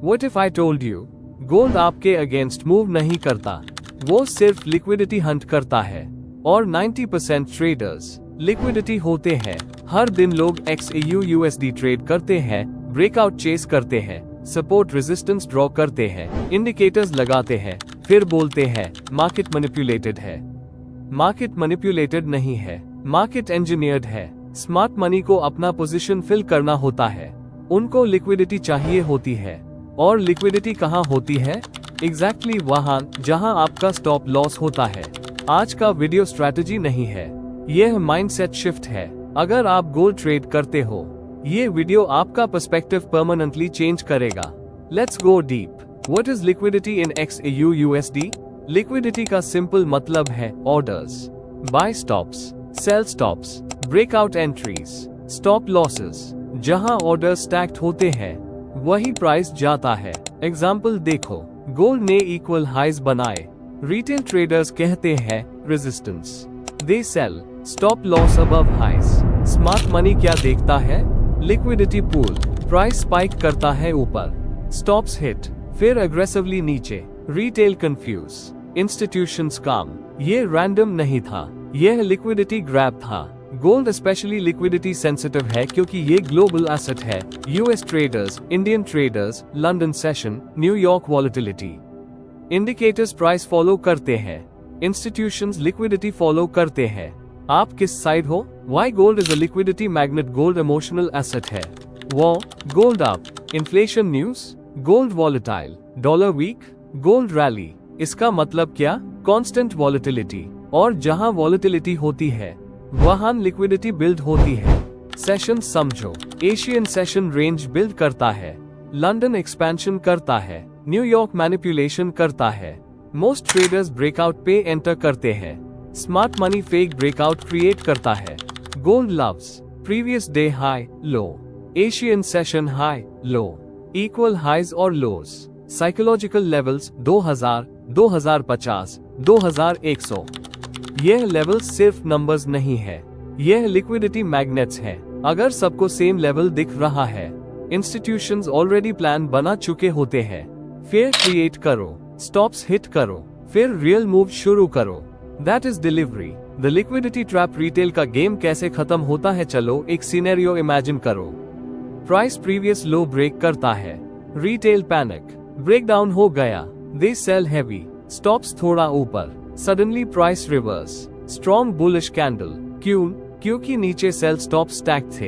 What if I told you? Gold आपके against move नहीं करता, वो सिर्फ लिक्विडिटी हंट करता है। और 90% ट्रेडर्स लिक्विडिटी होते हैं। हर दिन लोग XAU/USD ट्रेड करते हैं, ब्रेकआउट चेस करते हैं, सपोर्ट रेजिस्टेंस ड्रॉ करते हैं, इंडिकेटर्स लगाते हैं, फिर बोलते हैं मार्केट मैनिपुलेटेड है। मार्केट मैनिपुलेटेड नहीं है, मार्केट इंजीनियर्ड है। स्मार्ट मनी को अपना पोजीशन फिल करना होता है, उनको लिक्विडिटी चाहिए होती है। और लिक्विडिटी कहाँ होती है? एग्जैक्टली वहाँ जहाँ आपका स्टॉप लॉस होता है। आज का वीडियो स्ट्रैटेजी नहीं है, यह माइंडसेट शिफ्ट है। अगर आप गोल्ड ट्रेड करते हो, ये वीडियो आपका पर्सपेक्टिव परमानेंटली चेंज करेगा। Let's go deep. What is liquidity in XAU/USD? Liquidity का सिंपल मतलब है orders, buy stops, sell stops, breakout entries, stop losses. जहां ऑर्डर स्टैक्ड होते हैं वही प्राइस जाता है। एग्जाम्पल देखो, गोल्ड ने इक्वल हाइज बनाए, रिटेल ट्रेडर्स कहते हैं resistance, they sell, stop loss above highs. Smart money क्या देखता है? लिक्विडिटी पूल, प्राइस स्पाइक करता है ऊपर, स्टॉप्स हिट, फिर अग्रेसिवली नीचे, रिटेल कंफ्यूज, इंस्टीट्यूशंस काम। ये रैंडम नहीं था, यह लिक्विडिटी ग्रैब था। गोल्ड स्पेशली लिक्विडिटी सेंसिटिव है क्योंकि ये ग्लोबल एसेट है। US traders, Indian traders, London session, New York volatility. Indicators price follow करते हैं, इंस्टीट्यूशंस लिक्विडिटी फॉलो करते हैं। आप किस साइड हो? Why gold is a liquidity magnet? Gold emotional asset है। War, gold up, inflation news, gold volatile, dollar weak, gold rally। इसका मतलब क्या? Constant volatility। और जहां volatility होती है वहां लिक्विडिटी बिल्ड होती है। सेशन समझो, एशियन सेशन रेंज बिल्ड करता है, लंदन एक्सपेंशन करता है, न्यूयॉर्क मैनिपुलेशन करता है। मोस्ट ट्रेडर्स ब्रेकआउट पे एंटर करते हैं, smart money fake breakout create करता है। Gold loves previous day high low, Asian session high low, equal highs और लोज, साइकोलॉजिकल लेवल्स 2000, 2050, 2100। यह लेवल्स सिर्फ नंबर्स नहीं है, यह लिक्विडिटी मैग्नेट्स है। अगर सबको सेम लेवल दिख रहा है, इंस्टीट्यूशंस ऑलरेडी प्लान बना चुके होते हैं। फिर क्रिएट करो, स्टॉप्स हिट करो, फिर रियल मूव शुरू करो। That is delivery. The liquidity trap. Retail का गेम कैसे खत्म होता है? चलो एक सिनेरियो इमेजिन करो। प्राइस प्रीवियस लो ब्रेक करता है, रिटेल पैनिक, ब्रेकडाउन हो गया, दे सेल हैवी, स्टॉप्स थोड़ा ऊपर, suddenly price reverse, strong bullish candle. क्यों? क्योंकि नीचे सेल स्टॉप स्टैक थे,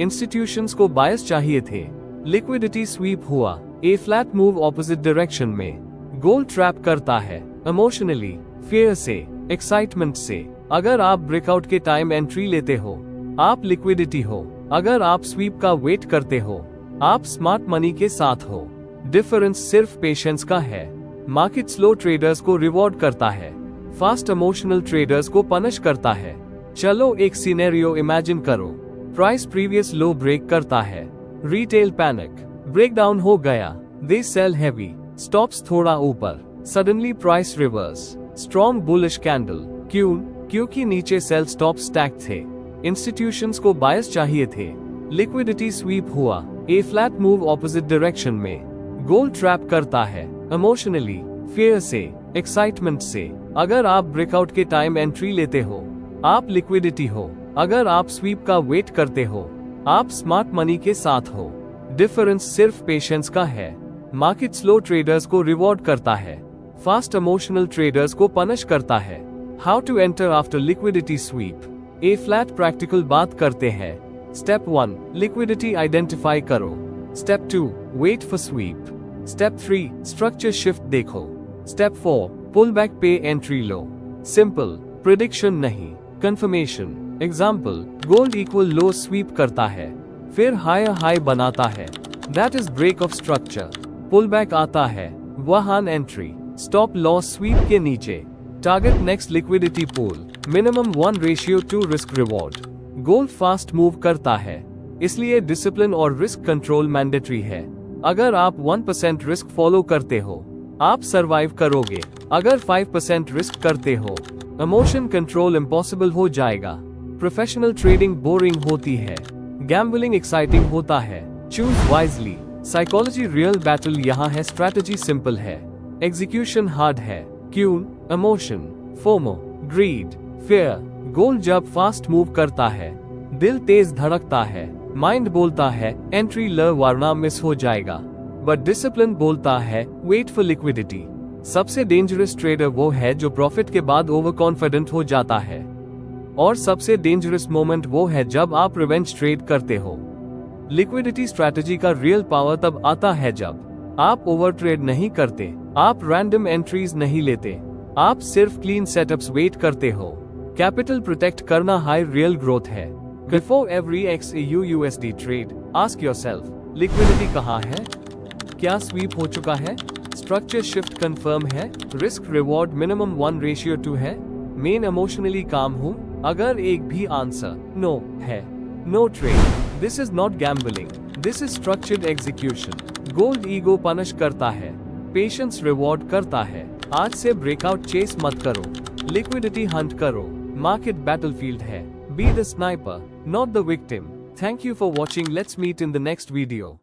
इंस्टीट्यूशंस को बायस चाहिए थे, लिक्विडिटी स्वीप हुआ, ए फ्लैट मूव ऑपोजिट डायरेक्शन में। गोल्ड ट्रैप करता है इमोशनली, फियर से, एक्साइटमेंट से। अगर आप ब्रेकआउट के टाइम एंट्री लेते हो, आप लिक्विडिटी हो। अगर आप स्वीप का वेट करते हो, आप स्मार्ट मनी के साथ हो। डिफरेंस सिर्फ पेशेंस का है। मार्केट स्लो ट्रेडर्स को रिवॉर्ड करता है, फास्ट इमोशनल ट्रेडर्स को पनिश करता है। चलो एक सिनेरियो इमेजिन करो। प्राइस प्रीवियस लो ब्रेक करता है, रिटेल पैनिक, ब्रेकडाउन हो गया, दे सेल हैवी, स्टॉप्स थोड़ा ऊपर, suddenly price reverse, strong bullish candle. क्यों? क्योंकि नीचे सेल स्टॉप स्टैक थे, इंस्टीट्यूशंस को बायस चाहिए थे, लिक्विडिटी स्वीप हुआ, ए फ्लैट मूव ऑपोजिट डायरेक्शन में। गोल्ड ट्रैप करता है इमोशनली, फियर से, एक्साइटमेंट से। अगर आप ब्रेकआउट के टाइम एंट्री लेते हो, आप लिक्विडिटी हो। अगर आप स्वीप का वेट करते हो, आप स्मार्ट मनी के साथ हो। डिफरेंस सिर्फ पेशेंस का है। मार्केट स्लो ट्रेडर्स को रिवॉर्ड करता है, फास्ट इमोशनल ट्रेडर्स को पनिश करता है। How to enter after liquidity sweep? A flat practical बात करते हैं। स्टेप 1, लिक्विडिटी आइडेंटिफाई करो। Step 2, wait for sweep. Step 3, structure shift देखो। स्टेप 4, पुल बैक पे एंट्री लो। सिंपल, प्रिडिक्शन नहीं, confirmation. Example, gold equal low sweep करता है, फिर हायर हाई बनाता है, that is break of structure. Pull back आता है, वहां एंट्री, स्टॉप लॉस स्वीप के नीचे, target next liquidity pool, minimum 1:2 risk reward. Gold fast move करता है, इसलिए डिसिप्लिन और रिस्क कंट्रोल मैंडेटरी है। अगर आप 1% रिस्क फॉलो करते हो, आप सरवाइव करोगे। अगर 5% रिस्क करते हो, इमोशन कंट्रोल इम्पॉसिबल हो जाएगा। प्रोफेशनल ट्रेडिंग बोरिंग होती है, गैम्बलिंग एक्साइटिंग होता है। Choose wisely, psychology real battle यहाँ है, स्ट्रैटेजी सिंपल है, एग्जीक्यूशन हार्ड है। क्यों? Emotion, FOMO, greed, fear. Goal जब फास्ट मूव करता है, दिल तेज धड़कता है, माइंड बोलता है एंट्री ल वरना मिस हो जाएगा, बट डिसिप्लिन बोलता है वेट फॉर लिक्विडिटी। सबसे डेंजरस ट्रेडर वो है जो प्रॉफिट के बाद ओवर कॉन्फिडेंट हो जाता है, और सबसे डेंजरस मोमेंट वो है जब आप रिवेंज ट्रेड करते हो। लिक्विडिटी स्ट्रैटेजी का रियल पावर तब आता है जब आप ओवर ट्रेड नहीं करते, आप रैंडम एंट्रीज नहीं लेते, आप सिर्फ क्लीन सेटअप्स वेट करते हो। कैपिटल प्रोटेक्ट करना हाई रियल ग्रोथ है। Before every XAU USD trade ask yourself, liquidity कहाँ है? क्या स्वीप हो चुका है? स्ट्रक्चर शिफ्ट कंफर्म है? रिस्क रिवॉर्ड मिनिमम 1:2 है? मेन इमोशनली काम हूँ? अगर एक भी आंसर नो है, no trade. This is not gambling, this is structured execution. Gold ego punish करता है, पेशेंस रिवॉर्ड करता है। आज से ब्रेकआउट चेस मत करो, लिक्विडिटी हंट करो। मार्केट बैटलफील्ड है, be the sniper, not the victim. Thank you for watching, let's meet in the next video.